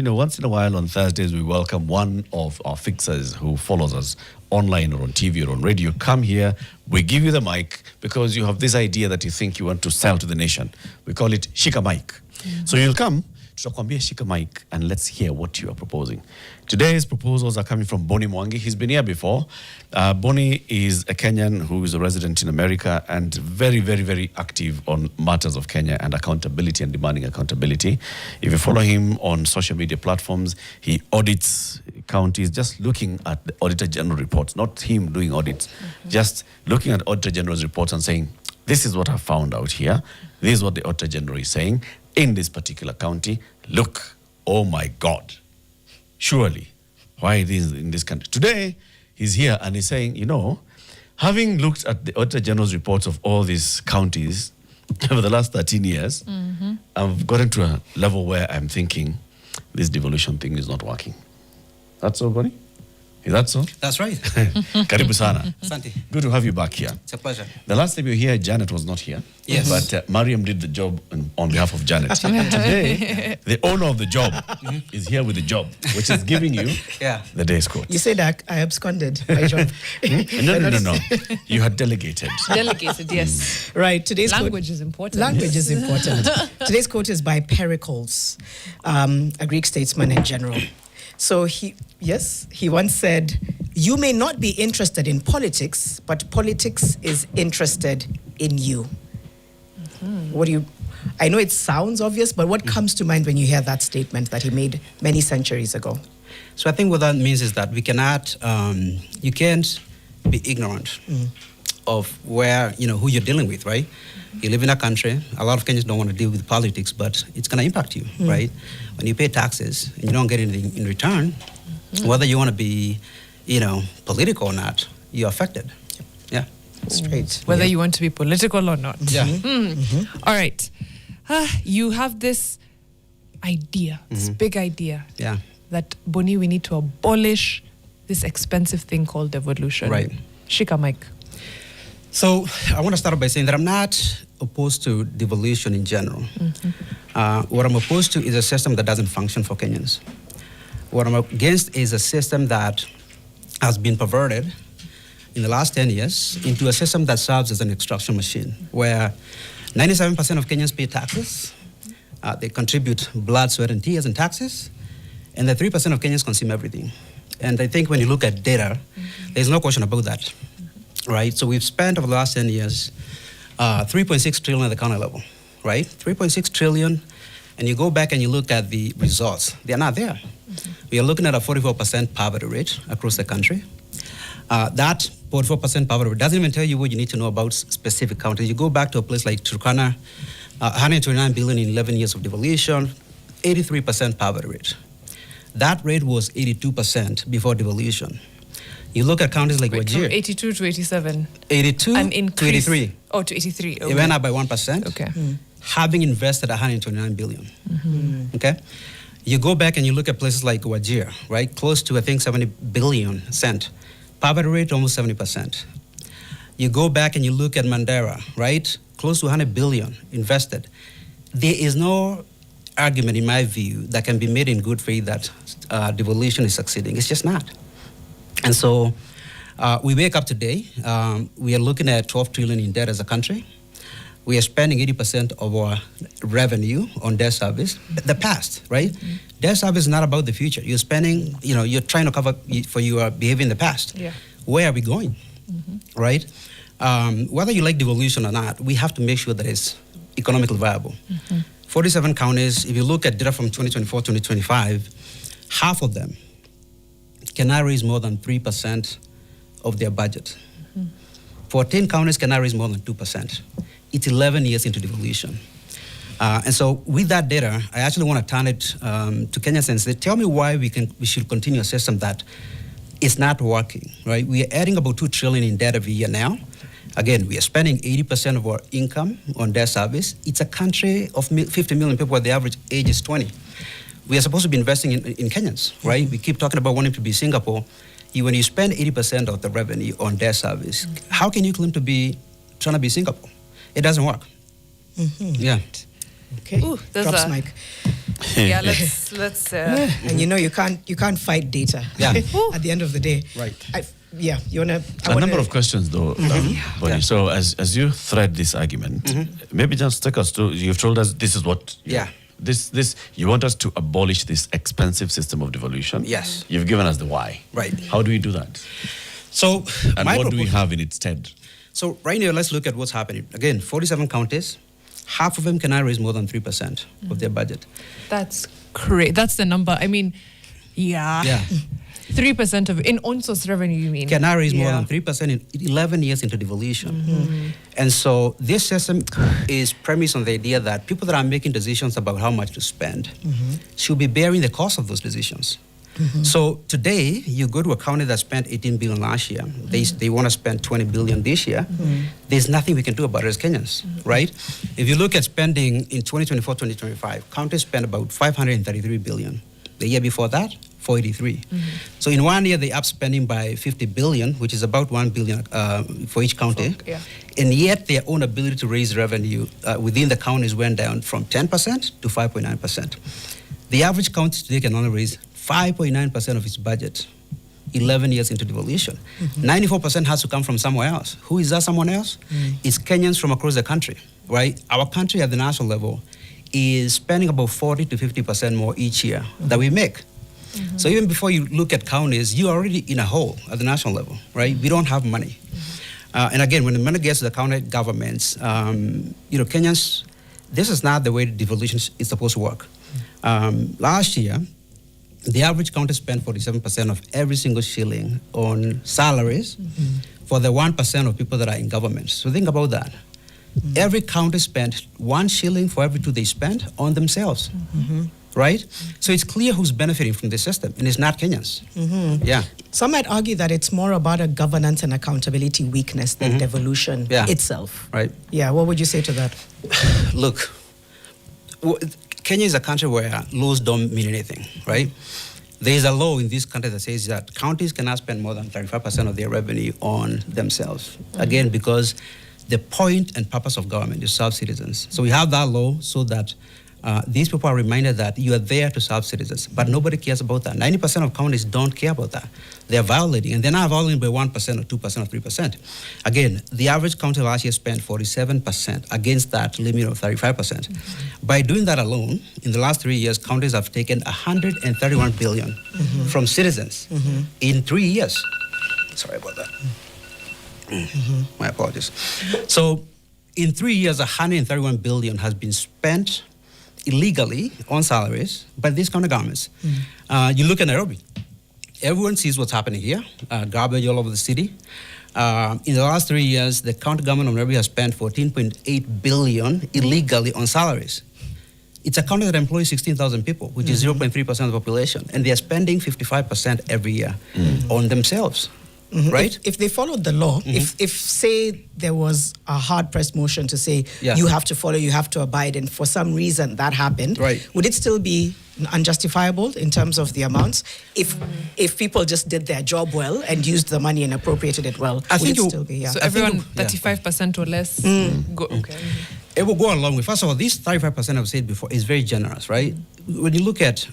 once in a while on Thursdays, we welcome one of our fixers who follows us online or on TV or on radio. Come here, we give you the mic because you have this idea that you think you want to sell to the nation. We call it Shika Mic. So you'll come, tutakwambia Shika Mic, and let's hear what you are proposing. Today's proposals are coming from Bonnie Mwangi. He's been here before. Bonnie is a Kenyan who is a resident in America and very, very, very active on matters of Kenya and accountability and demanding accountability. If you follow him on social media platforms, he audits counties, just looking at the Auditor General reports, not him doing audits, just looking at Auditor General's reports and saying, this is what I found out here. This is what the Auditor General is saying in this particular county. Look, oh my God. Surely, why it is in this country? Today, he's here and he's saying, having looked at the Auditor General's reports of all these counties over the last 13 years, I've gotten to a level where I'm thinking this devolution thing is not working. That's so, Bonnie? Is that so? That's right. Karibu sana. Asante. Good to have you back here. It's a pleasure. The last time you were here, Janet was not here. Yes. But Mariam did the job on behalf of Janet. And today, the owner of the job is here with the job, which is giving you the day's quote. You said I absconded my job. No. You had delegated. Delegated, yes. Right. Today's language is important. Language is important. Today's quote is by Pericles, a Greek statesman and general. So he once said, "You may not be interested in politics, but politics is interested in you." I know it sounds obvious, but what comes to mind when you hear that statement that he made many centuries ago? So I think what that means is that we cannot, you can't be ignorant of where, who you're dealing with, right? You live in a country, a lot of Kenyans don't want to deal with politics, but it's going to impact you, right? When you pay taxes and you don't get anything in return, whether you want to be, political or not, you're affected. Yeah. Straight. Whether you want to be political or not. Yeah. All right. You have this idea, this big idea. Yeah. That, Bonnie, we need to abolish this expensive thing called devolution. Right. Shika Mic. So I want to start by saying that I'm not opposed to devolution in general. What I'm opposed to is a system that doesn't function for Kenyans. What I'm against is a system that has been perverted in the last 10 years into a system that serves as an extraction machine, where 97% of Kenyans pay taxes. They contribute blood, sweat, and tears in taxes. And the 3% of Kenyans consume everything. And I think when you look at data, there's no question about that. Right, so we've spent over the last 10 years 3.6 trillion at the county level, right? 3.6 trillion, and you go back and you look at the results, they're not there. We are looking at a 44% poverty rate across the country. That 44% poverty rate doesn't even tell you what you need to know about specific counties. You go back to a place like Turkana, 129 billion in 11 years of devolution, 83% poverty rate. That rate was 82% before devolution. You look at counties like Wajir. From 82 to 87. 82 An increase. to 83. Oh, to 83. Okay. It went up by 1%. Okay. Having invested 129 billion. Okay? You go back and you look at places like Wajir, right? Close to, I think, 70 billion cent. Poverty rate, almost 70%. You go back and you look at Mandera, right? Close to 100 billion invested. There is no argument, in my view, that can be made in good faith that devolution is succeeding. It's just not. And so we wake up today, we are looking at 12 trillion in debt as a country. We are spending 80% of our revenue on debt service. The past, right? Debt service is not about the future. You're spending, you're trying to cover for your behavior in the past. Yeah. Where are we going, right? Whether you like devolution or not, we have to make sure that it's economically viable. 47 counties, if you look at data from 2024 to 2025, half of them cannot raise more than 3% of their budget. 14 counties cannot raise more than 2%. It's 11 years into devolution. And so with that data, I actually want to turn it to Kenyans and say, tell me why we should continue a system that is not working, right? We are adding about 2 trillion in debt every year now. Again, we are spending 80% of our income on debt service. It's a country of 50 million people where the average age is 20. We are supposed to be investing in Kenyans, right? We keep talking about wanting to be Singapore. When you spend 80% of the revenue on debt service, how can you claim to be trying to be Singapore? It doesn't work. Yeah. Okay. Ooh, Drops mic. Yeah, let's. And you can't fight data. Yeah. At the end of the day. Right. You wanna. A number of questions, though, Bonnie. Yeah. So, as you thread this argument, maybe just take us to. You've told us this is what. Yeah. This you want us to abolish this expensive system of devolution. Yes. You've given us the why. Right. How do we do that? So, And what do we have in its stead? So right now, let's look at what's happening. Again, 47 counties, half of them cannot raise more than 3% of their budget. That's great. That's the number. I mean, yeah. 3% of in on source revenue, you mean? Cannot raise more than 3% in 11 years into devolution. And so this system is premised on the idea that people that are making decisions about how much to spend should be bearing the cost of those decisions. So today, you go to a county that spent 18 billion last year. They want to spend 20 billion this year. There's nothing we can do about it as Kenyans, right? If you look at spending in 2024, 2025, counties spent about 533 billion. The year before that, 483. So in 1 year, they up spending by 50 billion, which is about 1 billion for each county. And yet their own ability to raise revenue within the counties went down from 10% to 5.9%. The average county today can only raise 5.9% of its budget 11 years into devolution. 94% has to come from somewhere else. Who is that someone else? It's Kenyans from across the country, right? Our country at the national level is spending about 40 to 50% more each year that we make. So even before you look at counties, you're already in a hole at the national level, right? We don't have money. And again, when the money gets to the county governments, Kenyans, this is not the way devolution is supposed to work. Last year, the average county spent 47% of every single shilling on salaries for the 1% of people that are in government. So think about that. Every county spent 1 shilling for every 2 they spent on themselves, right? So it's clear who's benefiting from this system, and it's not Kenyans. Yeah. Some might argue that it's more about a governance and accountability weakness than devolution itself. Right. Yeah, what would you say to that? Look, Kenya is a country where laws don't mean anything, right? There is a law in this country that says that counties cannot spend more than 35% of their revenue on themselves. Again, because the point and purpose of government is to serve citizens. So we have that law so that these people are reminded that you are there to serve citizens, but nobody cares about that. 90% of counties don't care about that. They're violating, and they're not violating by 1% or 2% or 3%. Again, the average county last year spent 47% against that limit of 35%. By doing that alone, in the last 3 years, counties have taken 131 billion from citizens in 3 years. Sorry about that. My apologies. So in 3 years, 131 billion has been spent illegally on salaries by these county governments. You look at Nairobi, everyone sees what's happening here, garbage all over the city. In the last 3 years, the county government of Nairobi has spent 14.8 billion illegally on salaries. It's a county that employs 16,000 people, which is 0.3% of the population, and they're spending 55% every year on themselves. Right? If they followed the law, if say there was a hard-pressed motion to say you have to follow, you have to abide, and for some reason that happened, would it still be unjustifiable in terms of the amounts if people just did their job well and used the money and appropriated it well? I think would it still be, so everyone 35% or less. Okay. It will go along with. First of all, this 35% I've said before is very generous, right? When you look at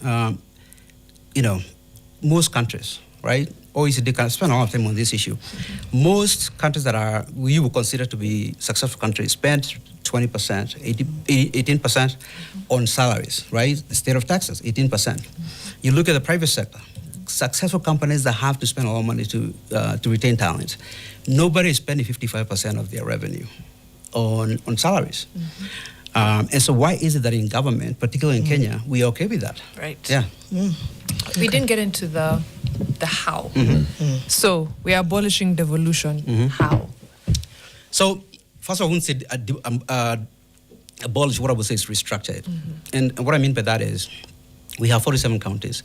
most countries, right? OECD can spend a lot of time on this issue. Most countries that are you would consider to be successful countries spend 20%, 18% on salaries, right? The state of Texas, 18%. You look at the private sector, successful companies that have to spend a lot of money to retain talent. Nobody is spending 55% of their revenue on salaries. And so why is it that in government, particularly in Kenya, we are okay with that? Right. Yeah. We didn't get into the how. So we are abolishing devolution. How? So first of all, I wouldn't say abolish. What I would say is restructure it. And what I mean by that is we have 47 counties.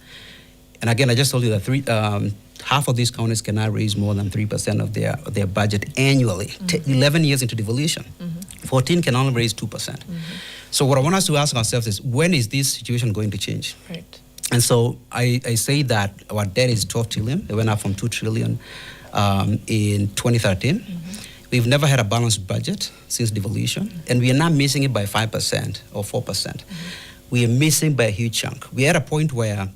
And again, I just told you that half of these counties cannot raise more than 3% of their budget annually. 11 years into devolution. 14 can only raise 2%. So what I want us to ask ourselves is, when is this situation going to change? Right. And so I say that our debt is 12 trillion. It went up from 2 trillion in 2013. We've never had a balanced budget since devolution, and we are not missing it by 5% or 4%. we are missing by a huge chunk. We're at a point where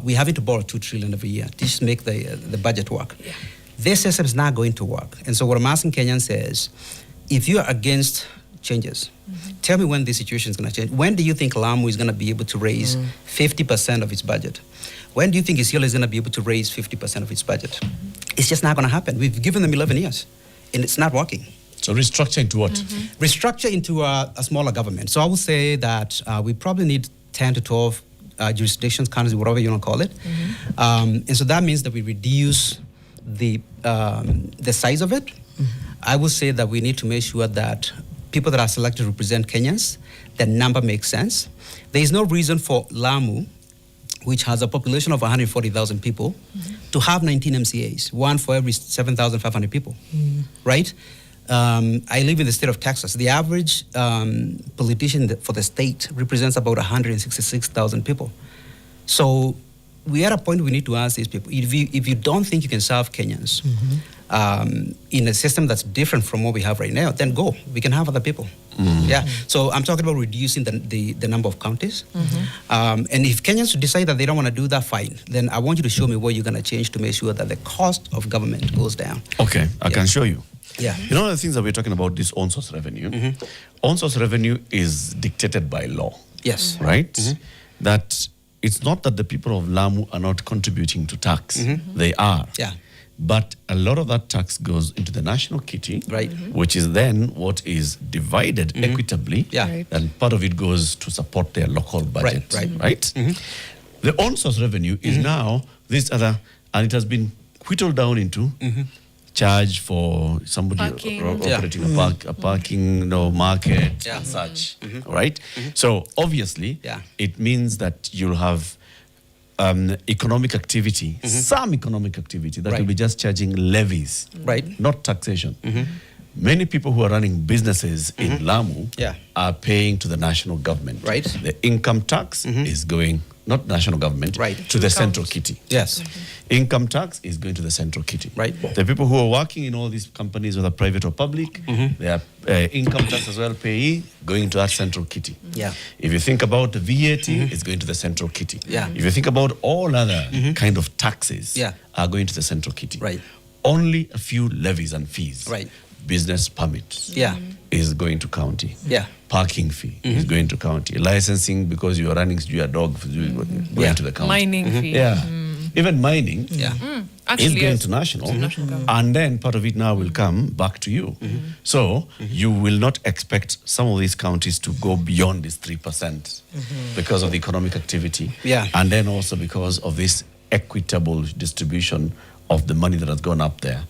we're having to borrow $2 trillion every year to just make the budget work. Yeah. This system is not going to work. And so what I'm asking Kenyans is, if you are against changes, tell me when this situation is going to change. When do you think Lamu is going to be able to raise 50% of its budget? When do you think Isiolo is going to be able to raise 50% of its budget? It's just not going to happen. We've given them 11 years, and it's not working. So restructure into what? Restructure into a smaller government. So I would say that we probably need 10 to 12 jurisdictions, counties, whatever you want to call it. And so that means that we reduce the size of it. I would say that we need to make sure that people that are selected to represent Kenyans, that number makes sense. There is no reason for Lamu, which has a population of 140,000 people, to have 19 MCAs, one for every 7,500 people, right? I live in the state of Texas. The average politician for the state represents about 166,000 people. So we are at a point we need to ask these people, if you don't think you can serve Kenyans in a system that's different from what we have right now, then go. We can have other people. Yeah. So I'm talking about reducing the number of counties. And if Kenyans decide that they don't want to do that, fine. Then I want you to show me what you're going to change to make sure that the cost of government goes down. Okay, I can show you. Yeah. You know the things that we're talking about, this own source revenue. Own source revenue is dictated by law. Yes. Right? That it's not that the people of Lamu are not contributing to tax. They are. Yeah. But a lot of that tax goes into the national kitty, Right. which is then what is divided equitably, Yeah. Right. and part of it goes to support their local budget. right. The own source revenue is now this other, and it has been whittled down into charge for somebody Parking. operating a parking market and such, right? So obviously, it means that you'll have economic activity, some economic activity that will be just charging levies, not taxation. Many people who are running businesses in Lamu are paying to the national government. Right. The income tax is going, not national government, to the central kitty. Yes. Income tax is going to the central kitty. Right. The people who are working in all these companies, whether private or public, their income tax as well payee going to that central kitty. Yeah. If you think about the VAT, it's going to the central kitty. Yeah. If you think about all other kind of taxes, are going to the central kitty. Right. Only a few levies and fees. Right. Business permits. Is going to county. Yeah. Parking fee is going to county. Licensing because you are running your dog going to the county. Mining fee. Yeah. Even mining Actually, is going to national, and then part of it now will come back to you. So you will not expect some of these counties to go beyond this 3% because of the economic activity, and then also because of this equitable distribution of the money that has gone up there.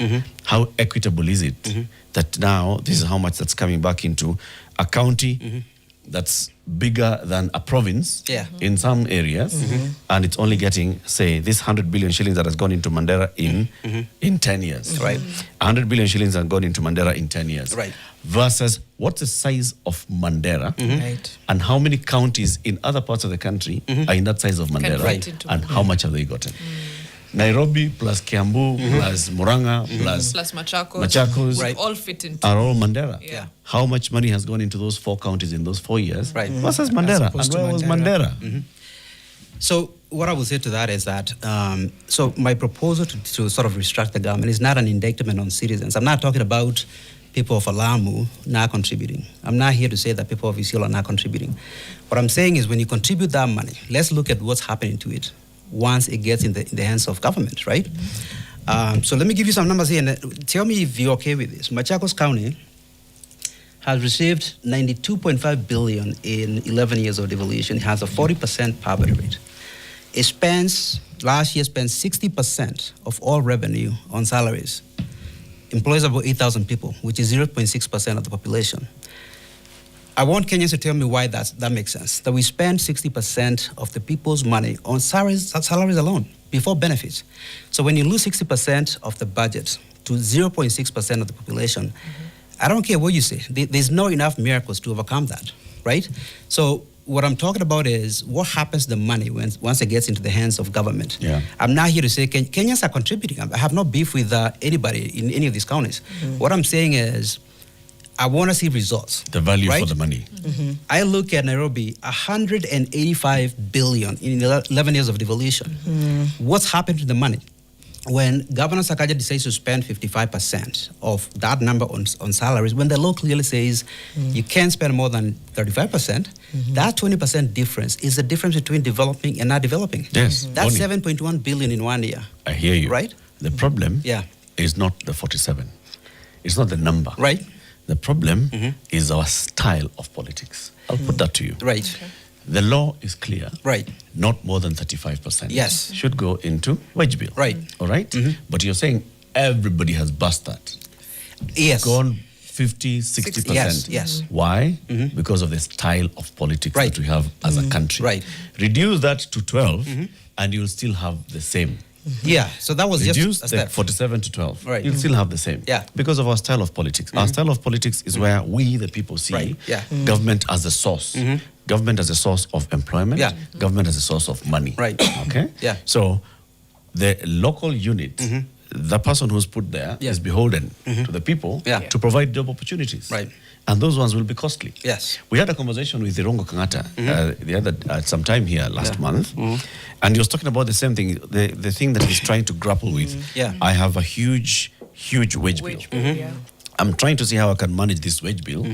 How equitable is it that now this is how much that's coming back into a county that's bigger than a province in some areas, and it's only getting, say, this 100 billion shillings that has gone into Mandera in 10 years. Right. 100 billion shillings have gone into Mandera in 10 years. Right. Versus what's the size of Mandera and how many counties in other parts of the country are in that size of Mandera, and how much have they gotten? Nairobi plus Kiambu plus Murang'a plus Machakos all fit into are all Mandera. How much money has gone into those 4 counties in those 4 years versus Mandera? And where was Mandera? So what I will say to that is that, so my proposal to sort of restructure the government is not an indictment on citizens. I'm not talking about people of Lamu not contributing. I'm not here to say that people of Isiolo are not contributing. What I'm saying is when you contribute that money, let's look at what's happening to it once it gets in the hands of government, right? So let me give you some numbers here and tell me if you're okay with this. Machakos County has received 92.5 billion in 11 years of devolution. It has a 40% poverty rate. It last year spent 60% of all revenue on salaries. Employs about 8,000 people, which is 0.6% of the population. I want Kenyans to tell me why that makes sense. That we spend 60% of the people's money on salaries alone, before benefits. So when you lose 60% of the budget to 0.6% of the population, I don't care what you say. There's not enough miracles to overcome that, right? So what I'm talking about is what happens to the money once it gets into the hands of government. I'm not here to say Kenyans are contributing. I have no beef with anybody in any of these counties. What I'm saying is, I want to see results. The value right? for the money. I look at Nairobi, 185 billion in 11 years of devolution. What's happened to the money? When Governor Sakaja decides to spend 55% of that number on salaries, when the law clearly says you can't spend more than 35%, that 20% difference is the difference between developing and not developing. Yes. That's Bonnie, 7.1 billion in 1 year. I hear you. Right? The problem Yeah. is not the 47. It's not the number. Right? The problem is our style of politics. I'll put that to you. Right. The law is clear. Right. Not more than 35%. Yes. Should go into wage bill. Right. All right? But you're saying everybody has bust that. Yes. Gone 50, 60%. Yes, yes. Why? Because of the style of politics Right. that we have as a country. Right. Reduce that to 12 and you'll still have the same. Yeah. So that was Reduce just a the step. 47 to 12. Right. You'll still have the same. Yeah. Because of our style of politics. Our style of politics is where we, the people, see Right. Yeah. government as a source. Government as a source of employment. Yeah. Government as a source of money. Right. Okay? Yeah. So the local unit, the person who's put there is beholden to the people Yeah. to provide job opportunities. Right. And those ones will be costly. Yes. We had a conversation with Irongo Kangata the other sometime here last month, and he was talking about the same thing, the thing that he's trying to grapple with. Yeah. I have a huge wage bill. Yeah. I'm trying to see how I can manage this wage bill,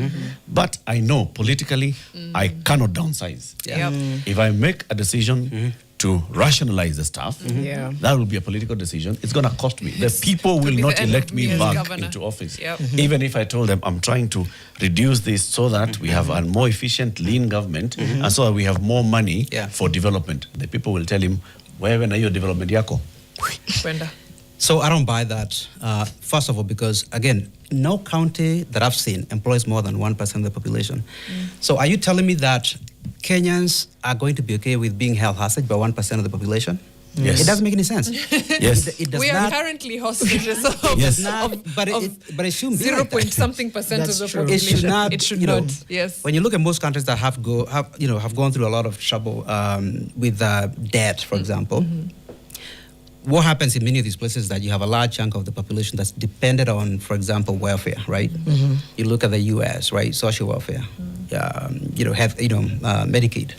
but I know politically I cannot downsize. Yeah. Yep. If I make a decision to rationalize the stuff, Yeah. that will be a political decision. It's going to cost me. The people will be not the end elect of me me as back governor. into office. Yep. Even if I told them I'm trying to reduce this so that we have a more efficient, lean government, and so that we have more money for development. The people will tell him, where na your development yako? Brenda. So I don't buy that. First of all, because again, no county that I've seen employs more than 1% of the population. So are you telling me that Kenyans are going to be okay with being held hostage by 1% of the population? Yes. It doesn't make any sense. Yes. It does We are not. currently hostages of, Yes. But it shouldn't be 0 like that. point something percent of That's the true. population. It should not. It should you know, not. Yes. When you look at most countries that have gone through a lot of trouble with debt, for example, what happens in many of these places is that you have a large chunk of the population that's dependent on, for example, welfare, right? You look at the U.S., right? Social welfare, Medicaid.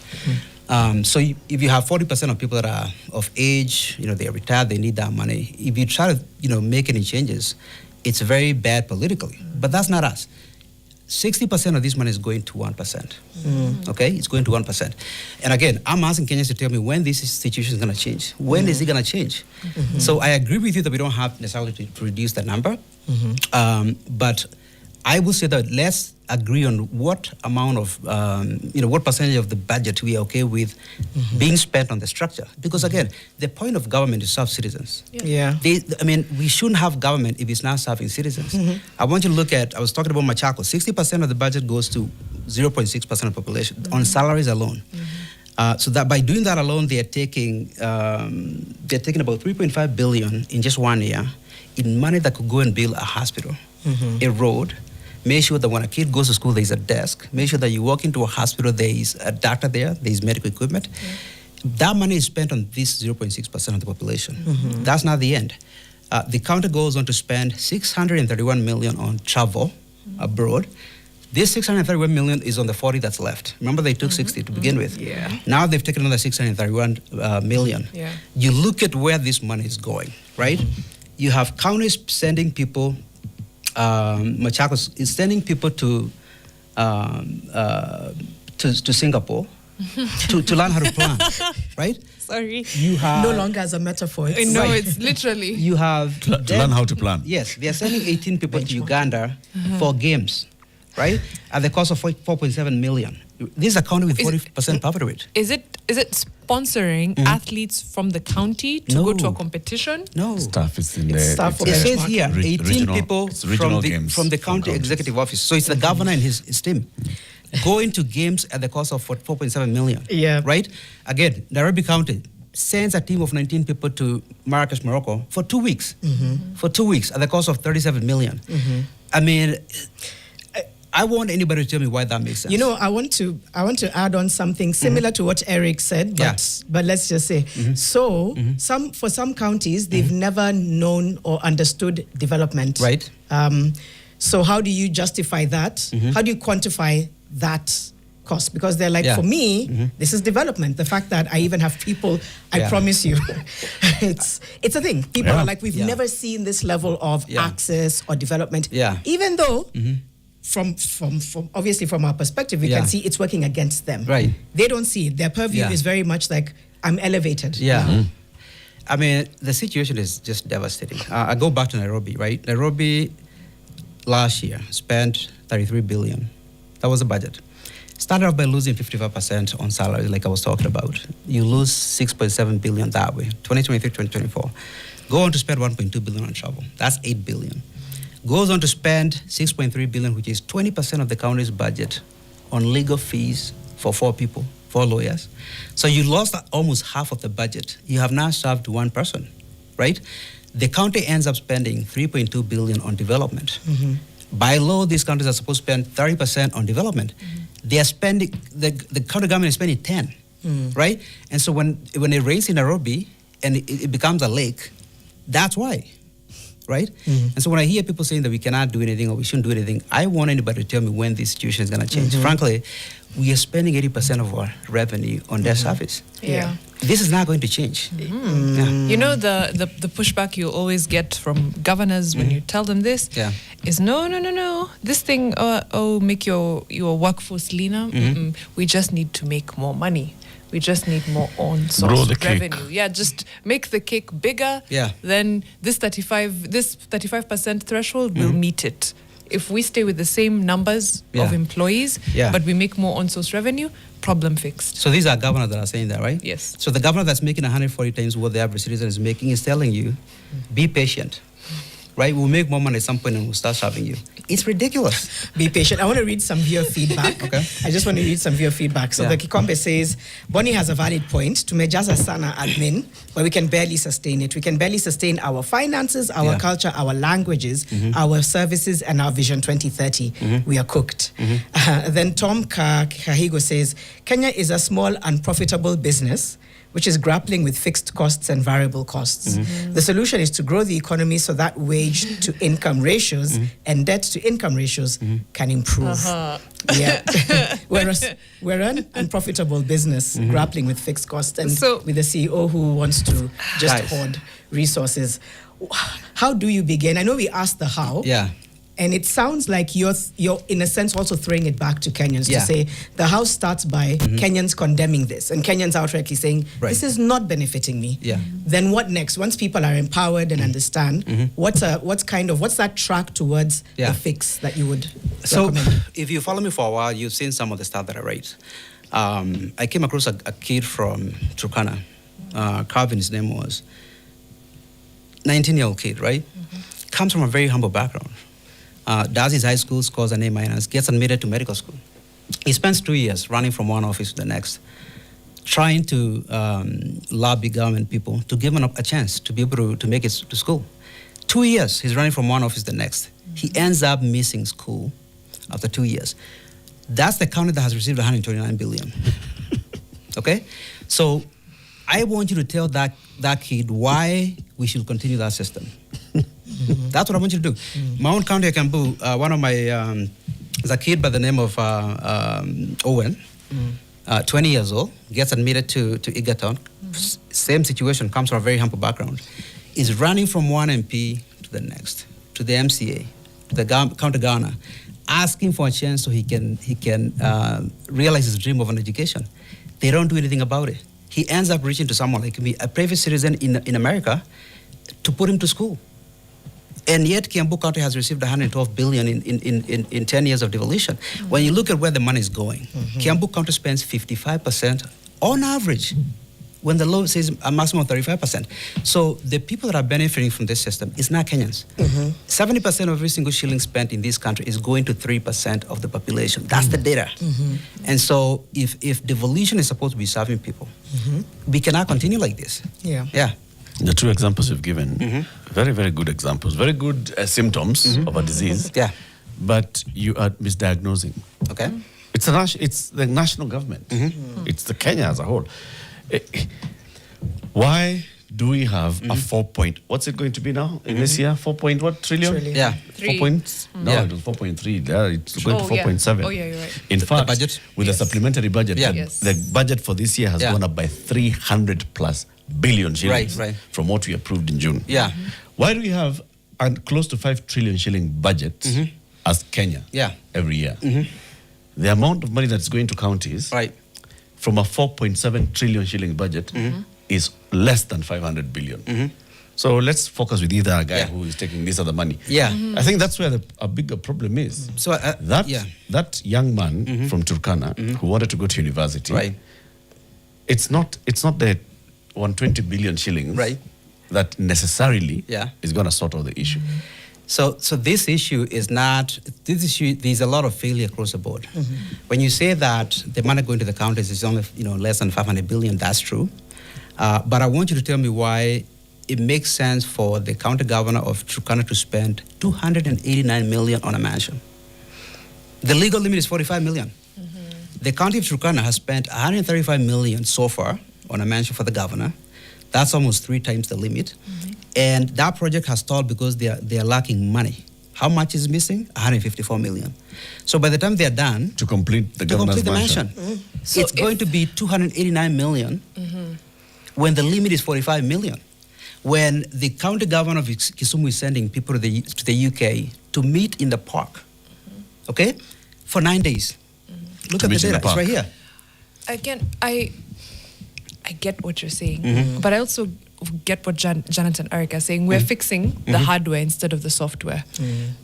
So if you have 40% of people that are of age, they're retired, they need that money. If you try to, make any changes, it's very bad politically. But that's not us. 60% of this money is going to 1%. Okay, it's going to 1%. And again, I'm asking Kenyans to tell me when this situation is going to change. When is it going to change? So I agree with you that we don't have necessarily to reduce the number. But I would say that let's agree on what amount of, what percentage of the budget we are okay with being spent on the structure. Because again, the point of government is to serve citizens. Yeah. We shouldn't have government if it's not serving citizens. I want you to look at, I was talking about Machako, 60% of the budget goes to 0.6% of the population on salaries alone. So that by doing that alone, they're taking about 3.5 billion in just 1 year in money that could go and build a hospital, a road. Make sure that when a kid goes to school, there's a desk. Make sure that you walk into a hospital, there is a doctor there, there is medical equipment. That money is spent on this 0.6% of the population. That's not the end. The county goes on to spend 631 million on travel abroad. This 631 million is on the 40 that's left. Remember, they took 60 to begin with. Yeah. Now they've taken another 631 million. Yeah. You look at where this money is going, right? You have counties sending people. Machakos is sending people to Singapore to learn how to plan, right? Sorry. You have No longer as a metaphor. It's No, right. it's literally. You have To learn how to plan. Yes, they are sending 18 people to Uganda for games, right? At the cost of 4.7 million. This is a county with 40% poverty rate. Is it sponsoring athletes from the county to go to a No. competition? No. Staff is in It's there. staff It's for It benchmark. says here, 18 regional- people it's regional games from the from county counties. executive office. So it's the governor and his team going to games at the cost of 4.7 million. Yeah. Right? Again, Nairobi County sends a team of 19 people to Marrakesh, Morocco for 2 weeks. For 2 weeks at the cost of 37 million. I mean, I want anybody to tell me why that makes sense. I want to add on something similar to what Eric said, but let's just say, for some counties, they've never known or understood development. Right. So how do you justify that? How do you quantify that cost? Because they're like, Yeah. for me, this is development. The fact that I even have people, I Yeah. promise you, it's a thing. People Yeah. are like, we've Yeah. never seen this level of Yeah. access or development. Yeah. Even though from obviously from our perspective, we Yeah. can see it's working against them. Right. They don't see it. Their purview Yeah. is very much like, I'm elevated. Yeah. now. I mean, the situation is just devastating. I go back to Nairobi, right? Nairobi last year spent 33 billion. That was the budget. Started off by losing 55% on salaries, like I was talking about. You lose 6.7 billion that way, 2023, 2024. Go on to spend 1.2 billion on travel. That's 8 billion. Goes on to spend 6.3 billion, which is 20% of the county's budget on legal fees for 4 people, 4 lawyers. So you lost almost half of the budget. You have now served one person, right? The county ends up spending 3.2 billion on development. By law, these counties are supposed to spend 30% on development. They are spending, the county government is spending 10, right? And so when it rains in Nairobi and it becomes a lake, that's why, right? And so when I hear people saying that we cannot do anything or we shouldn't do anything, I want anybody to tell me when this situation is going to change. Frankly, we are spending 80% of our revenue on debt service. Yeah. This is not going to change. Yeah. You know, the pushback you always get from governors when you tell them this Yeah. is no. This thing, make your workforce leaner. We just need to make more money. We just need more Grow on-source the cake. revenue. Yeah, just make the cake bigger. Yeah. Then this 35% threshold will meet it. If we stay with the same numbers of Yeah. employees, Yeah. but we make more on-source revenue, problem fixed. So these are governors that are saying that, right? Yes. So the governor that's making 140 times what the average citizen is making is telling you, be patient, right? We'll make more money at some point and we'll start serving you. It's ridiculous. Be patient. I want to read some viewer feedback. Okay. I just want to read some viewer feedback. So Yeah. the Kikombe says, Bonnie has a valid point. Tumejaza sana admin, but we can barely sustain it. We can barely sustain our finances, our Yeah. culture, our languages, our services, and our Vision 2030. We are cooked. Then Tom Kahigo says, Kenya is a small, unprofitable business which is grappling with fixed costs and variable costs. The solution is to grow the economy so that wage to income ratios and debt to income ratios can improve. Yeah. we're an unprofitable business grappling with fixed costs and So- with a CEO who wants to just Guys. hoard resources. How do you begin? I know we asked the how. Yeah. And it sounds like you're in a sense also throwing it back to Kenyans Yeah. to say the house starts by Kenyans condemning this and Kenyans outrightly saying Right. this is not benefiting me. Yeah. Then what next? Once people are empowered and understand, what's that track towards Yeah. the fix that you would So recommend? if you follow me for a while, you've seen some of the stuff that I write. I came across a kid from Turkana. Calvin, his name was. 19-year-old kid, right? Comes from a very humble background. Does his high school, scores an A-, gets admitted to medical school. He spends 2 years running from one office to the next, trying to lobby government people to give him a chance to be able to make it to school. 2 years, he's running from one office to the next. He ends up missing school after 2 years. That's the county that has received 129 billion. Okay? So I want you to tell that kid why we should continue that system. That's what I want you to do. My own county, Kambu, one of my, there's a kid by the name of Owen, 20 years old, gets admitted to Egerton. Same situation, comes from a very humble background. Is running from one MP to the next, to the MCA, to the county governor, asking for a chance so he can realize his dream of an education. They don't do anything about it. He ends up reaching to someone like me, a private citizen in America, to put him to school. And yet Kiambu County has received 112 billion in 10 years of devolution. When you look at where the money is going, Kiambu County spends 55% on average, when the law says a maximum of 35%. So the people that are benefiting from this system is not Kenyans. 70% of every single shilling spent in this country is going to 3% of the population. That's the data. And so if devolution is supposed to be serving people, we cannot continue like this. Yeah. Yeah. The two examples you've given, very, very good examples, very good symptoms of a disease. Yeah. But you are misdiagnosing. Okay. It's the national government. It's the Kenya as a whole. Why do we have a 4 point, what's it going to be now in this year? 4 point what trillion? Trillion. Yeah. 4 points? No, Yeah. it was 4.3. Yeah, it's going to yeah. 4.7. Oh, yeah, you're right. In fact, budget? with the supplementary budget, Yeah. Yes. the budget for this year has Yeah. gone up by 300 plus billion shillings Right. from what we approved in June. Yeah. Why do we have a close to 5 trillion shilling budget as Kenya Yeah. every year? The amount of money that's going to counties Right. from a 4.7 trillion shilling budget is less than 500 billion. So let's focus with either a guy Yeah. who is taking this other money. Yeah. I think that's where a bigger problem is. So, That young man from Turkana who wanted to go to university, Right. it's not the 120 billion shillings Right. that necessarily Yeah. is going to sort out the issue. So this issue is not, this issue, there's a lot of failure across the board. When you say that the money going to the counties is only, less than 500 billion, that's true. But I want you to tell me why it makes sense for the county governor of Turkana to spend 289 million on a mansion. The legal limit is 45 million. The county of Turkana has spent 135 million so far on a mansion for the governor. That's almost 3 times the limit. And that project has stalled because they are lacking money. How much is missing? 154 million. So by the time they're done, To complete the governor's mansion. So it's going to be 289 million when the limit is 45 million. When the county governor of Kisumu is sending people to the UK to meet in the park, okay, for 9 days. Look To at the meet in the data, it's park. right here. Again, I get what you're saying, but I also get what Janet and Eric are saying. We're fixing the hardware instead of the software,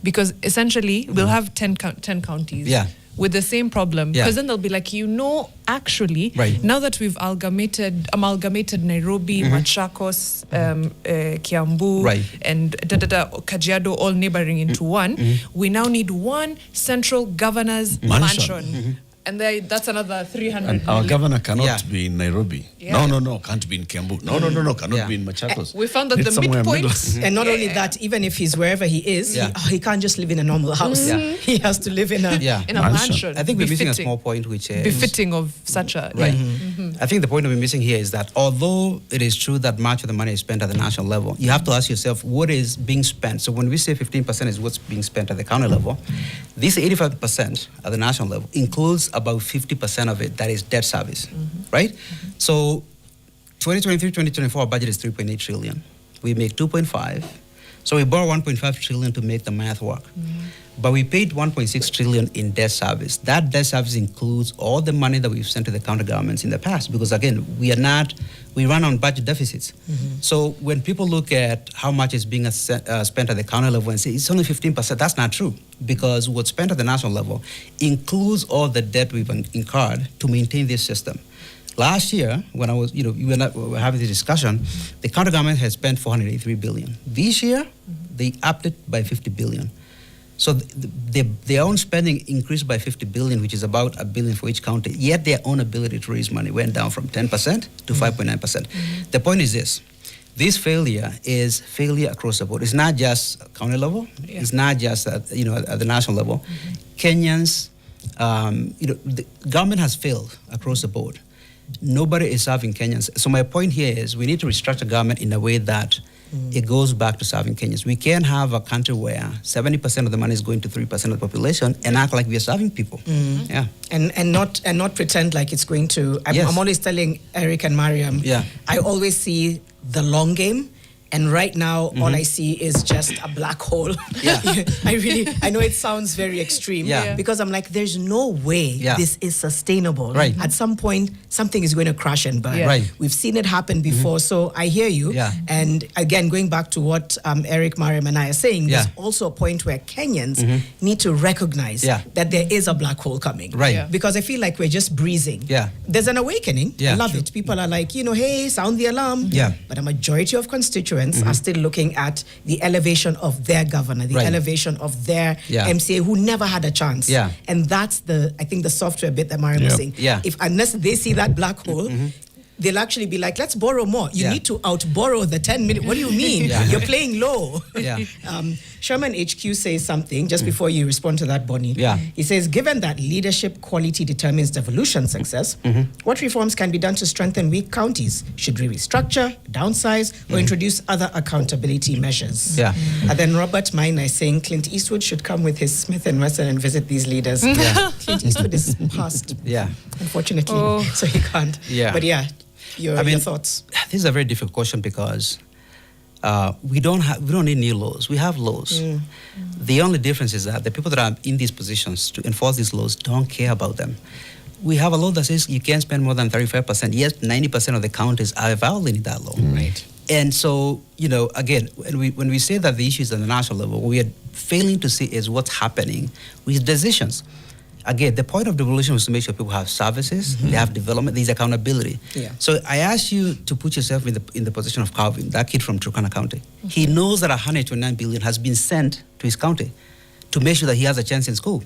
because essentially we'll have 10 counties. Yeah. With the same problem, Yeah. because then they'll be like, actually, Right. now that we've amalgamated Nairobi, Machakos, Kiambu, Right. and Kajiado, all neighboring into one, we now need one central governor's mansion. And that's another 300 And our million. governor cannot Yeah. be in Nairobi. Yeah. No, can't be in Kiambu. No, cannot Yeah. be in Machakos. We found that It's the somewhere midpoint- middle. And not only that, even if he's wherever he is, Yeah. he can't just live in a normal house. Yeah. He has to live in a... Yeah. in a Mansion. mansion. I think we're missing a Befitting- small point, which is... befitting of such a Right. I think the point we're missing here is that although it is true that much of the money is spent at the national level, you have to ask yourself what is being spent. So when we say 15% is what's being spent at the county level, this 85% at the national level includes about 50% of it that is debt service, right? So 2023-2024, our budget is 3.8 trillion. We make 2.5. So we borrow 1.5 trillion to make the math work. But we paid 1.6 trillion in debt service. That debt service includes all the money that we've sent to the county governments in the past, because again, we run on budget deficits. So when people look at how much is being spent at the county level and say it's only 15%, that's not true, because what's spent at the national level includes all the debt we've incurred to maintain this system. Last year, when I was, we were having this discussion, the county government has spent 483 billion. This year, they upped it by 50 billion. So their own spending increased by 50 billion, which is about $1 billion for each county. Yet their own ability to raise money went down from 10% to 5.9%. The point is this failure is failure across the board. It's not just county level. Yeah. It's not just at the national level. Kenyans, the government has failed across the board. Nobody is serving Kenyans. So my point here is we need to restructure government in a way that it goes back to serving Kenyans. We can't have a country where 70% of the money is going to 3% of the population and act like we are serving people. Yeah. And not pretend like it's going to... Yes. I'm always telling Eric and Mariam, Yeah. I always see the long game. And right now, all I see is just a black hole. Yeah. I know it sounds very extreme. Yeah. Because I'm like, there's no way this is sustainable. Right. At some point, something is going to crash and burn. Yeah. Right. We've seen it happen before, so I hear you. Yeah. And again, going back to what Eric, Mariam, and I are saying, there's Yeah. also a point where Kenyans need to recognize that there is a black hole coming. Right. Yeah. Because I feel like we're just breezing. Yeah. There's an awakening. Yeah. I love it. People are like, hey, sound the alarm. Yeah. But a majority of constituents are still looking at the elevation of their governor, the Right. elevation of their Yeah. MCA who never had a chance. Yeah. And that's I think the software bit that Mariam was saying. Yeah. Unless they see that black hole, they'll actually be like, let's borrow more. You Yeah. need to out-borrow the 10 million. What do you mean? Yeah. You're playing low. Yeah. Sherman HQ says something just before you respond to that, Bonnie. Yeah. He says, given that leadership quality determines devolution success, what reforms can be done to strengthen weak counties? Should we restructure, downsize, or introduce other accountability measures? Yeah. And then Robert Mine is saying Clint Eastwood should come with his Smith & Wesson and visit these leaders. Yeah. Clint Eastwood is past, Yeah. unfortunately, Oh. so he can't. Yeah. But yeah, your thoughts. This is a very difficult question because we don't need new laws. We have laws. The only difference is that the people that are in these positions to enforce these laws don't care about them. We have a law that says you can't spend more than 35%. Yes, 90% of the counties are violating that law. Right. And so, again, when we say that the issue is at the national level, what we are failing to see is what's happening with decisions. Again, the point of devolution was to make sure people have services, they have development, there's accountability. Yeah. So I ask you to put yourself in the position of Calvin, that kid from Turkana County. He knows that 129 billion has been sent to his county to make sure that he has a chance in school.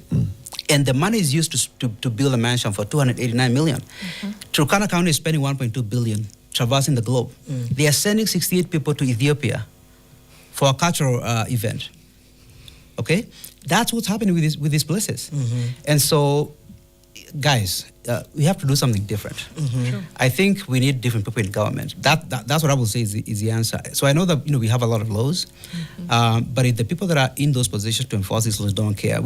And the money is used to build a mansion for 289 million. Turkana County is spending 1.2 billion traversing the globe. They are sending 68 people to Ethiopia for a cultural event. Okay? That's what's happening with these places. And so, guys, we have to do something different. True. I think we need different people in government. That's what I would say is the answer. So I know that we have a lot of laws, but if the people that are in those positions to enforce these laws don't care,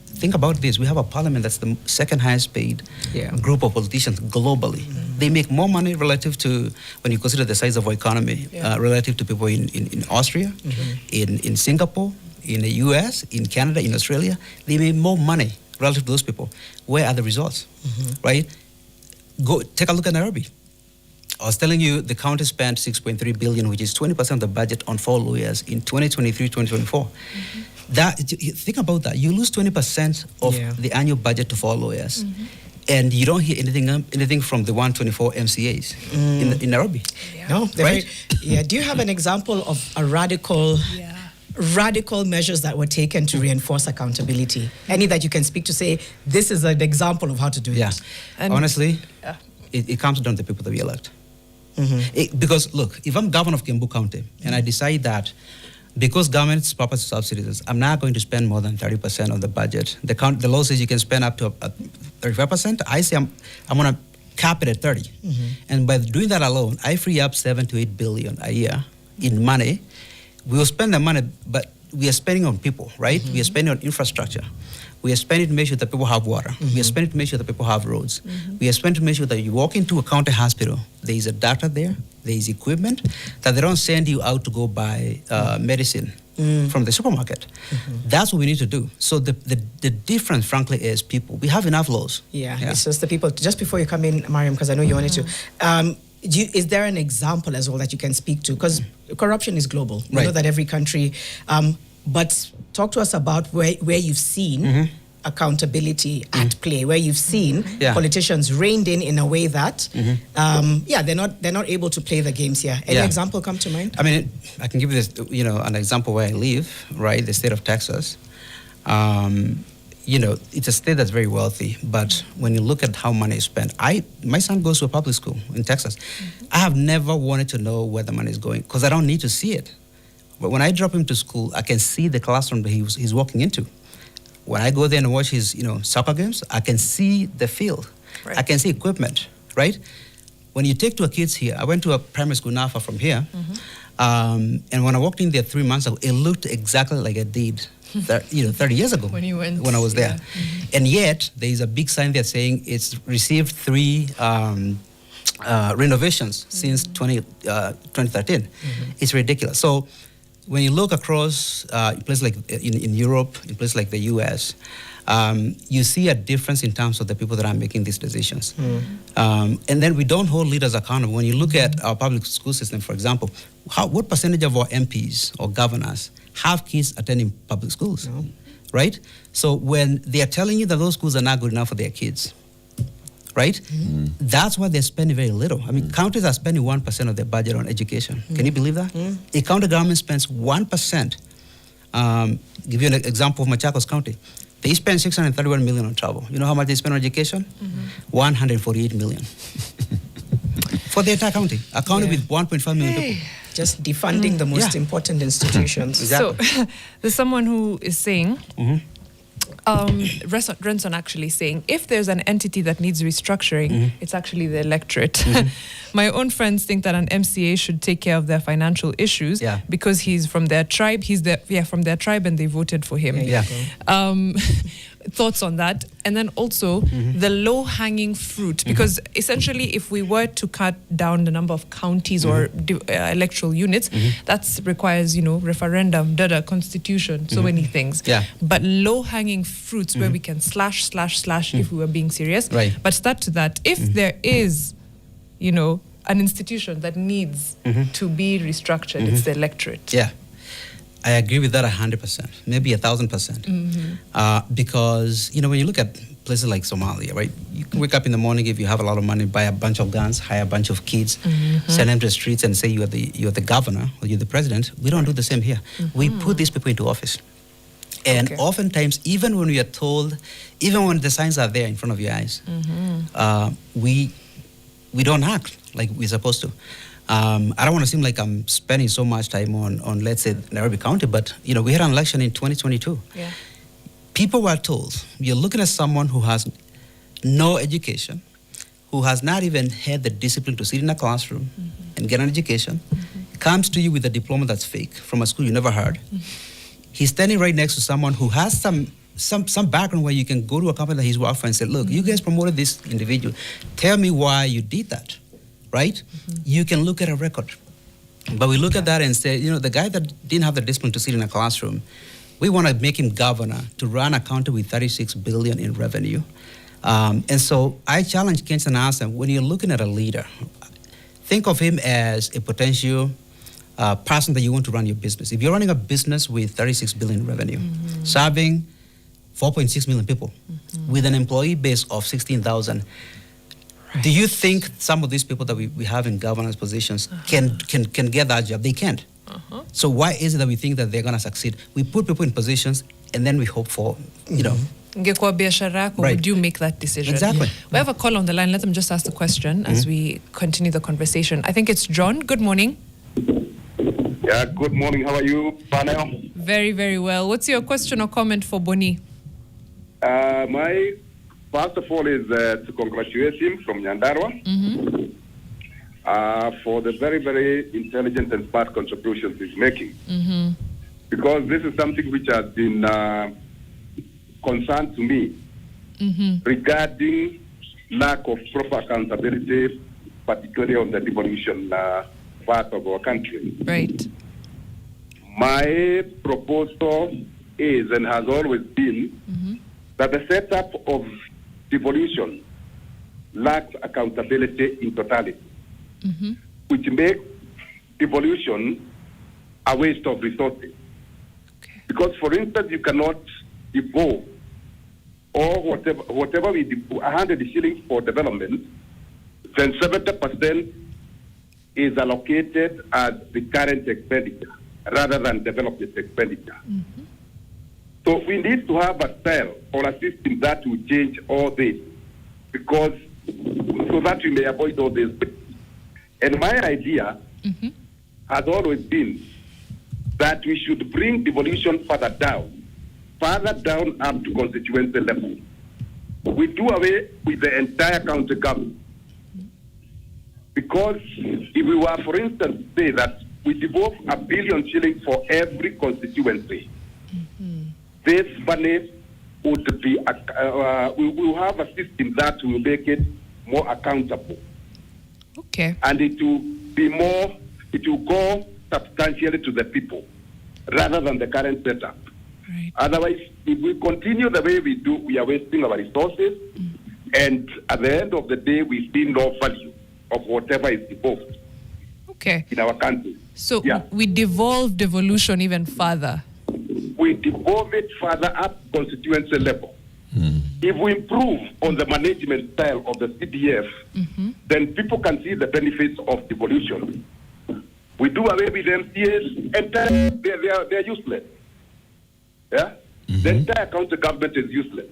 think about this. We have a parliament that's the second highest paid group of politicians globally. They make more money relative to, when you consider the size of our economy, relative to people in Austria, in Singapore, in the US, in Canada, in Australia. They make more money relative to those people. Where are the results, right? Go take a look at Nairobi. I was telling you the county spent 6.3 billion, which is 20% of the budget on 4 lawyers in 2023, 2024. Think about that. You lose 20% of the annual budget to 4 lawyers. And you don't hear anything from the 124 MCAs in Nairobi. Yeah. No, right? Do you have an example of a radical measures that were taken to reinforce accountability? Any that you can speak to say, this is an example of how to do it? And honestly, it comes down to the people that we elect. Because look, if I'm governor of Kiambu County and I decide that because government's purpose is subsidies, I'm not going to spend more than 30% of the budget. The law says you can spend up to 35%. I say I'm going to cap it at 30. And by doing that alone, I free up 7 to 8 billion a year in money. We will spend the money, but we are spending on people, right? We are spending on infrastructure. We are spending to make sure that people have water. We are spending to make sure that people have roads. We are spending to make sure that you walk into a county hospital, there is a doctor there, there is equipment, that they don't send you out to go buy medicine from the supermarket. That's what we need to do. So the difference, frankly, is people. We have enough laws. It's just the people. Just before you come in, Mariam, because I know you wanted to, is there an example as well that you can speak to? Because corruption is global. We know that every country, but talk to us about where you've seen accountability at play, where you've seen politicians reined in a way that, they're not able to play the games here. Any example come to mind? I mean, I can give you this, an example where I live, right, the state of Texas. It's a state that's very wealthy, but when you look at how money is spent, my son goes to a public school in Texas. I have never wanted to know where the money is going because I don't need to see it. But when I drop him to school, I can see the classroom that he's walking into. When I go there and watch his, soccer games, I can see the field. Right. I can see equipment, right? When you take 2 kids here, I went to a primary school not far from here, and when I walked in there 3 months ago, it looked exactly like it did 30 years ago when you went, when I was there. And yet, there is a big sign there saying it's received 3 renovations since 2013. It's ridiculous. So when you look across places like in Europe, in places like the US, you see a difference in terms of the people that are making these decisions. And then we don't hold leaders accountable. When you look at our public school system, for example, what percentage of our MPs or governors have kids attending public schools, right? So when they are telling you that those schools are not good enough for their kids, right? That's why they're spending very little. I mean, counties are spending 1% of their budget on education. Can you believe that? A county government spends 1%. Give you an example of Machakos County. They spend 631 million on travel. You know how much they spend on education? 148 million. for the entire county, a county with 1.5 million people. Just defunding the most important institutions. Exactly. So there's someone who is saying, Renson actually saying, if there's an entity that needs restructuring, it's actually the electorate. My own friends think that an MCA should take care of their financial issues because he's from their tribe. From their tribe, and they voted for him. Thoughts on that? And then also the low-hanging fruit, because essentially if we were to cut down the number of counties or electoral units, that requires, referendum, constitution, so many things. But low-hanging fruits where we can slash if we were being serious. But start to that. If there is, an institution that needs to be restructured, it's the electorate. I agree with that 100%, maybe 1,000%. Because, when you look at places like Somalia, right? You can wake up in the morning, if you have a lot of money, buy a bunch of guns, hire a bunch of kids, send them to the streets and say you're the governor or you're the president. We don't do the same here. We put these people into office. And oftentimes, even when we are told, even when the signs are there in front of your eyes, we don't act like we're supposed to. I don't want to seem like I'm spending so much time on let's say, Nairobi County, but, we had an election in 2022. People were told, you're looking at someone who has no education, who has not even had the discipline to sit in a classroom and get an education, comes to you with a diploma that's fake from a school you never heard. He's standing right next to someone who has some background where you can go to a company that he's worked for and say, look, you guys promoted this individual. Tell me why you did that. Right? You can look at a record. But we look at that and say, the guy that didn't have the discipline to sit in a classroom, we want to make him governor to run a county with 36 billion in revenue. And so I challenge Kent and ask them, when you're looking at a leader, think of him as a potential person that you want to run your business. If you're running a business with 36 billion in revenue, serving 4.6 million people, with an employee base of 16,000, do you think some of these people that we have in governance positions can get that job? They can't. So why is it that we think that they're going to succeed? We put people in positions and then we hope for, would you make that decision? Exactly. We have a call on the line. Let them just ask the question as we continue the conversation. I think it's John. Good morning. Yeah, good morning. How are you, panel? Very, very well. What's your question or comment for Boni? My first of all is to congratulate him from Nyandarua for the very, very intelligent and smart contributions he's making. Because this is something which has been concerned to me regarding lack of proper accountability, particularly on the devolution part of our country. Right. My proposal is and has always been that the setup of devolution lacks accountability in totality, which makes devolution a waste of resources. Because, for instance, you cannot devolve or whatever we 100 shillings for development, then 70% is allocated as the current expenditure rather than development expenditure. So we need to have a style or a system that will change all this, because so that we may avoid all this. And my idea has always been that we should bring devolution further down up to constituency level. We do away with the entire county government. Because if we were, for instance, say that we devolve 1 billion shillings for every constituency, this money would be, we will have a system that will make it more accountable. Okay. And it will be more, it will go substantially to the people rather than the current setup. Right. Otherwise, if we continue the way we do, we are wasting our resources, and at the end of the day, we see no value of whatever is devolved in our country. So we devolve devolution even further. We devolve it further up constituency level. If we improve on the management style of the CDF, then people can see the benefits of devolution. We do away with MCAs, and they're useless. Yeah? The entire county government is useless.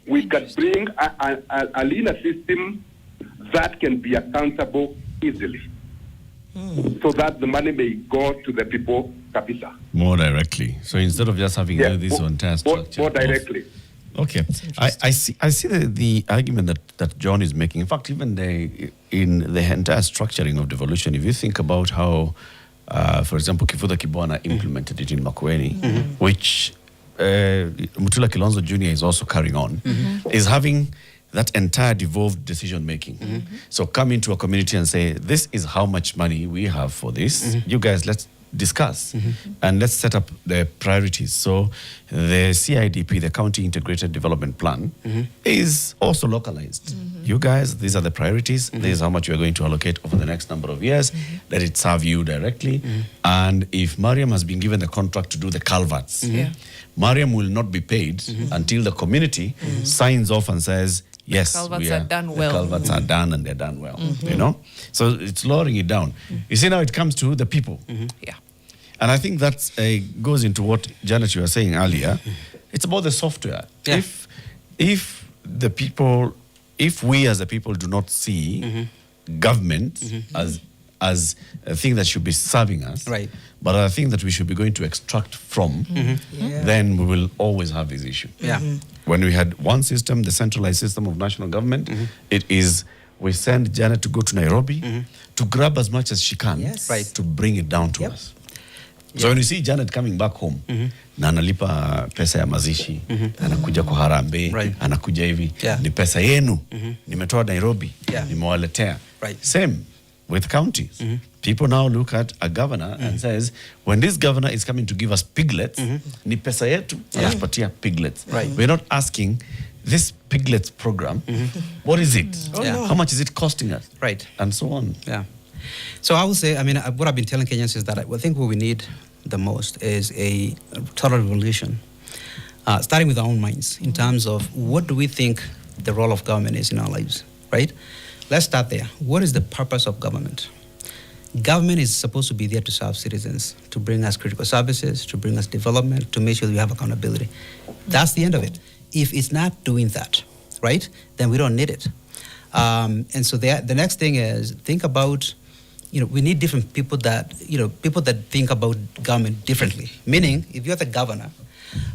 We can bring a leaner system that can be accountable easily, so that the money may go to the people, kabisa. More directly. So instead of just having this entire structure. More directly. Okay, I see the argument that John is making. In fact, even in the entire structuring of devolution, if you think about how, for example, Kifuda Kibwana implemented it in Makueni, which Mutula Kilonzo Jr. is also carrying on, is having that entire devolved decision making. So come into a community and say, this is how much money we have for this. You guys, let's discuss and let's set up the priorities. So the CIDP, the County Integrated Development Plan, is also localized. You guys, these are the priorities. This is how much you're going to allocate over the next number of years. Let it serve you directly. And if Mariam has been given the contract to do the culverts, Mariam will not be paid until the community signs off and says, yes, culverts are done well. The culverts are done and they're done well. You know, so it's lowering it down. You see, now it comes to the people. Yeah. And I think that goes into what Janet you were saying earlier. It's about the software. Yeah. If the people, if we as the people do not see government as a thing that should be serving us, Right. but a thing that we should be going to extract from, then we will always have this issue. Yeah. When we had one system, the centralized system of national government, it is we send Janet to go to Nairobi to grab as much as she can Yes. Right. to bring it down to us. So when you see Janet coming back home, na analipa pesa ya mazishi, anakuja kwa harambee, Right. anakuja hivi, Yeah. ni pesa yenu, nimetoa Nairobi, Yeah. nimewaletea. Right. Same with counties. People now look at a governor and says, when this governor is coming to give us piglets, ni pesa yetu, anatupatia piglets. Right. We're not asking, this piglets program, what is it? Yeah. How much is it costing us? Right. And so on. Yeah. So I would say, I mean, what I've been telling Kenyans is that I think what we need the most is a total revolution, starting with our own minds in terms of what do we think the role of government is in our lives, right? Let's start there. What is the purpose of government? Government is supposed to be there to serve citizens, to bring us critical services, to bring us development, to make sure we have accountability. That's the end of it. If it's not doing that, right, then we don't need it. And so the next thing is think about, we need different people that, people that think about government differently. Meaning, if you're the governor,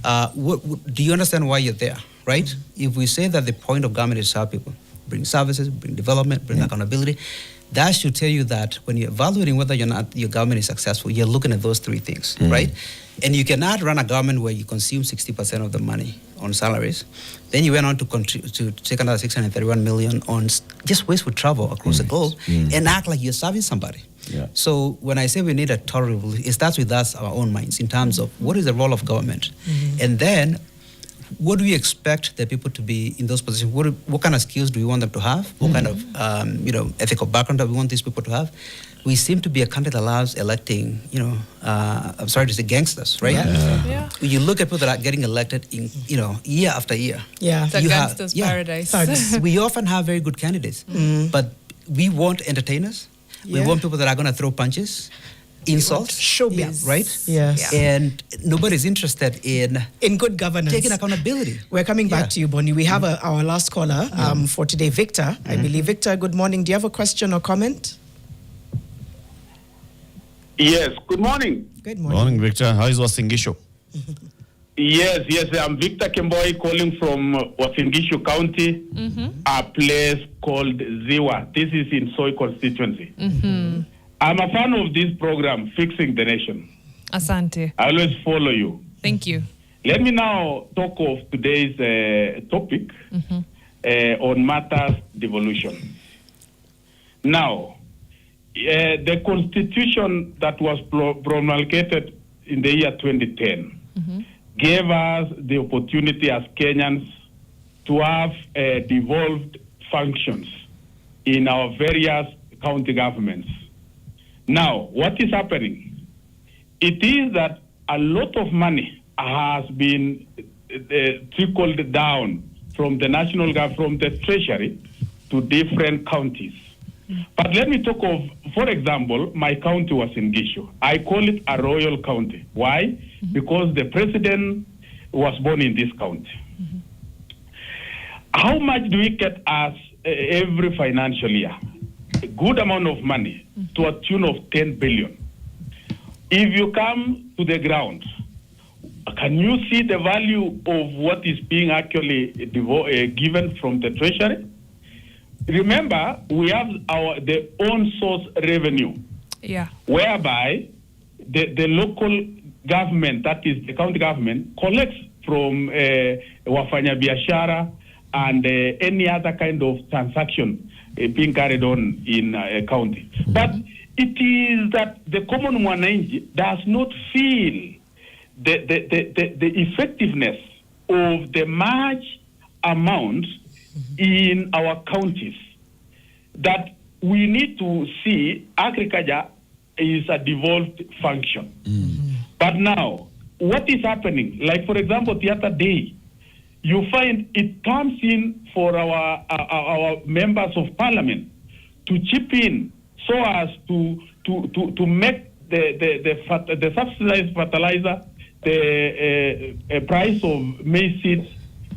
do you understand why you're there, right? If we say that the point of government is to serve people, bring services, bring development, bring accountability, that should tell you that when you're evaluating whether your government is successful, you're looking at those three things, right? And you cannot run a government where you consume 60% of the money on salaries. Then you went on to take another 631 million on just wasteful travel across the globe and act like you're serving somebody. Yeah. So when I say we need a total revolution, it starts with us, our own minds, in terms of what is the role of government. And then what do we expect the people to be in those positions? What kind of skills do we want them to have? What kind of ethical background do we want these people to have? We seem to be a country that allows electing, I'm sorry to say gangsters, right? Yeah. You look at people that are getting elected in, year after year. Yeah. It's a gangster's paradise. Thugs. We often have very good candidates, but we want entertainers. We want people that are going to throw punches, insult, showbiz. right? Yes. And nobody's interested in good governance. taking accountability. We're coming back to you, Bonnie. We have our last caller for today, Victor. I believe. Victor, good morning. Do you have a question or comment? Yes, good morning. Good morning. Morning, Victor. How is Wasingisho? Yes, I'm Victor Kemboi calling from Wasingishu County, a place called Ziwa. This is in Soy constituency. I'm a fan of this program, Fixing the Nation. Asante. I always follow you. Thank you. Let me now talk of today's topic on matters devolution. Now, the constitution that was promulgated in the year 2010 gave us the opportunity as Kenyans to have devolved functions in our various county governments. Now, what is happening? It is that a lot of money has been trickled down from the national government, from the treasury to different counties. But let me talk of, for example, my county was in Gishu. I call it a royal county. Why? Because the president was born in this county. How much do we get as every financial year, a good amount of money to a tune of 10 billion. If you come to the ground, can you see the value of what is being actually given from the treasury? Remember, we have the own source revenue, whereby the local government, that is the county government, collects from wafanya biashara and any other kind of transaction being carried on in a county. But it is that the common mwananchi does not feel the effectiveness of the large amount in our counties, that we need to see agriculture is a devolved function. But now, what is happening? Like, for example, the other day, you find it comes in for our members of parliament to chip in so as to make the subsidized fertilizer, the price of maize seeds.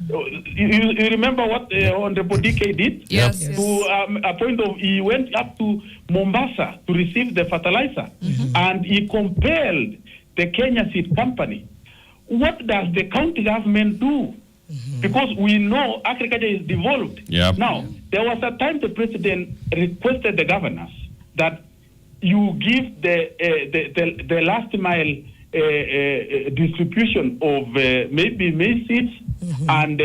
You remember what Honorable DK did? Yes. To a point of, he went up to Mombasa to receive the fertilizer, and he compelled the Kenya Seed Company. What does the county government do? Because we know agriculture is devolved. Now, there was a time the president requested the governors that you give the last mile distribution of maybe maize seeds and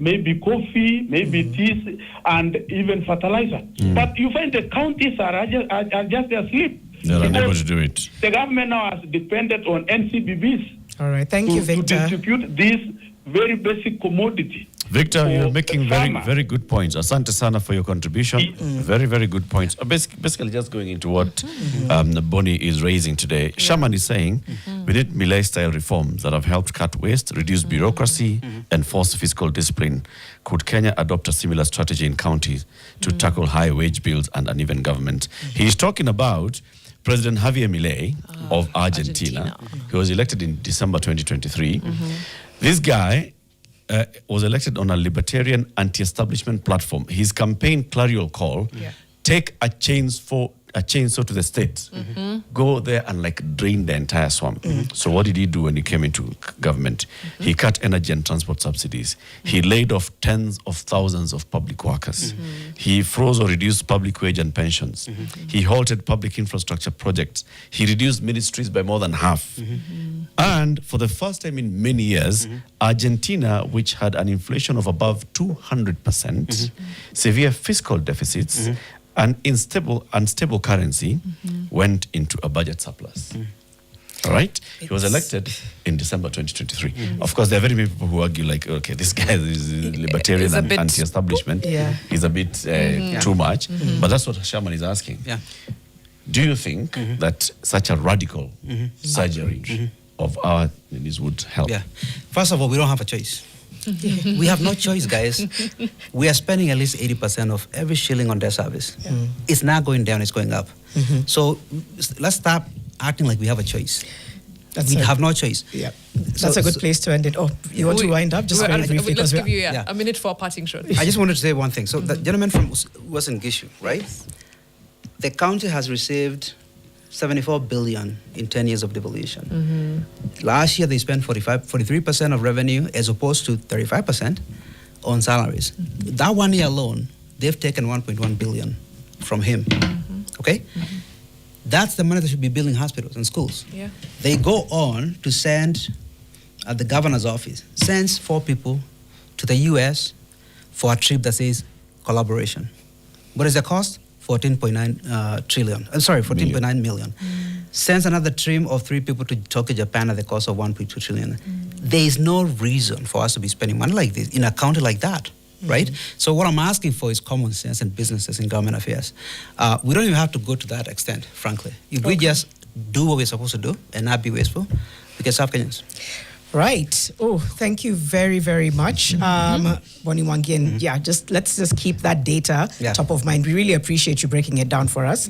maybe coffee, maybe teas, and even fertilizer. But you find the counties are just asleep. They're unable to do it. The government now has depended on NCBBs. All right, thank you, Victor. To distribute this very basic commodity. Victor, you're making very good points. Asante sana for your contribution. Very, very good points. Basically, just going into what Bonnie is raising today. Shaman is saying we need Millet-style reforms that have helped cut waste, reduce bureaucracy, enforce fiscal discipline. Could Kenya adopt a similar strategy in counties to tackle high wage bills and uneven government? He's talking about President Javier Milei of Argentina. He was elected in December 2023. This guy was elected on a libertarian anti-establishment platform. His campaign clarion call, take a chainsaw to the state, go there and like drain the entire swamp. So what did he do when he came into government? He cut energy and transport subsidies. He laid off tens of thousands of public workers. He froze or reduced public wage and pensions. He halted public infrastructure projects. He reduced ministries by more than half. And for the first time in many years, Argentina, which had an inflation of above 200%, severe fiscal deficits, and unstable currency, went into a budget surplus. All right? He was elected in December 2023. Of course, there are very many people who argue like, okay, this guy is libertarian and anti-establishment. He's a bit too much. But that's what Sherman is asking. Do you think that such a radical surgery of our needs would help? First of all, we don't have a choice. We have no choice, guys. We are spending at least 80% of every shilling on debt service. It's not going down, it's going up. So let's stop acting like we have a choice. We have no choice. That's a good place to end it. Oh, you want to wind up? Just very briefly. Let's give you a minute for a parting shot. I just wanted to say one thing. So the gentleman from Western Gishu, right? The county has received 74 billion in 10 years of devolution. Last year, they spent 43% of revenue as opposed to 35% on salaries. That 1 year alone, they've taken 1.1 billion from him. Okay? That's the money that should be building hospitals and schools. They go on to send, at the governor's office, sends 4 people to the US for a trip that says collaboration. What is the cost? 14.9 million. Sends another trim of 3 people to Tokyo, Japan at the cost of 1.2 trillion. There is no reason for us to be spending money like this in a county like that, right? So what I'm asking for is common sense and businesses in government affairs. We don't even have to go to that extent, frankly. If we just do what we're supposed to do and not be wasteful, we can serve Kenyans. Right. Oh, thank you very, very much, Bonnie Mwangi. And let's just keep that data top of mind. We really appreciate you breaking it down for us.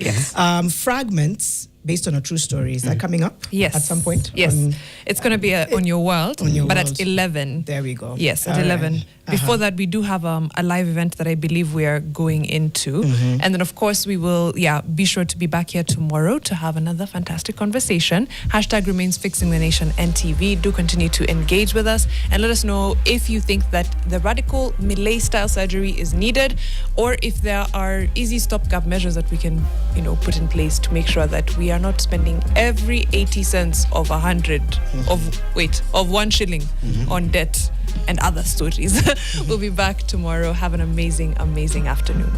Fragments based on a true story. Is that coming up? Yes. At some point? Yes. On- It's going to be on Your World, On Your but World. at 11. There we go. Yes, at All 11. right. Before that, we do have a live event that I believe we are going into. And then, of course, we will, be sure to be back here tomorrow to have another fantastic conversation. Hashtag remains Fixing the Nation NTV. Do continue to engage with us and let us know if you think that the radical Millet-style surgery is needed, or if there are easy stopgap measures that we can, put in place to make sure that we are not spending every 80 cents of 100 of 1 shilling on debt and other stories. We'll be back tomorrow. Have an amazing, amazing afternoon.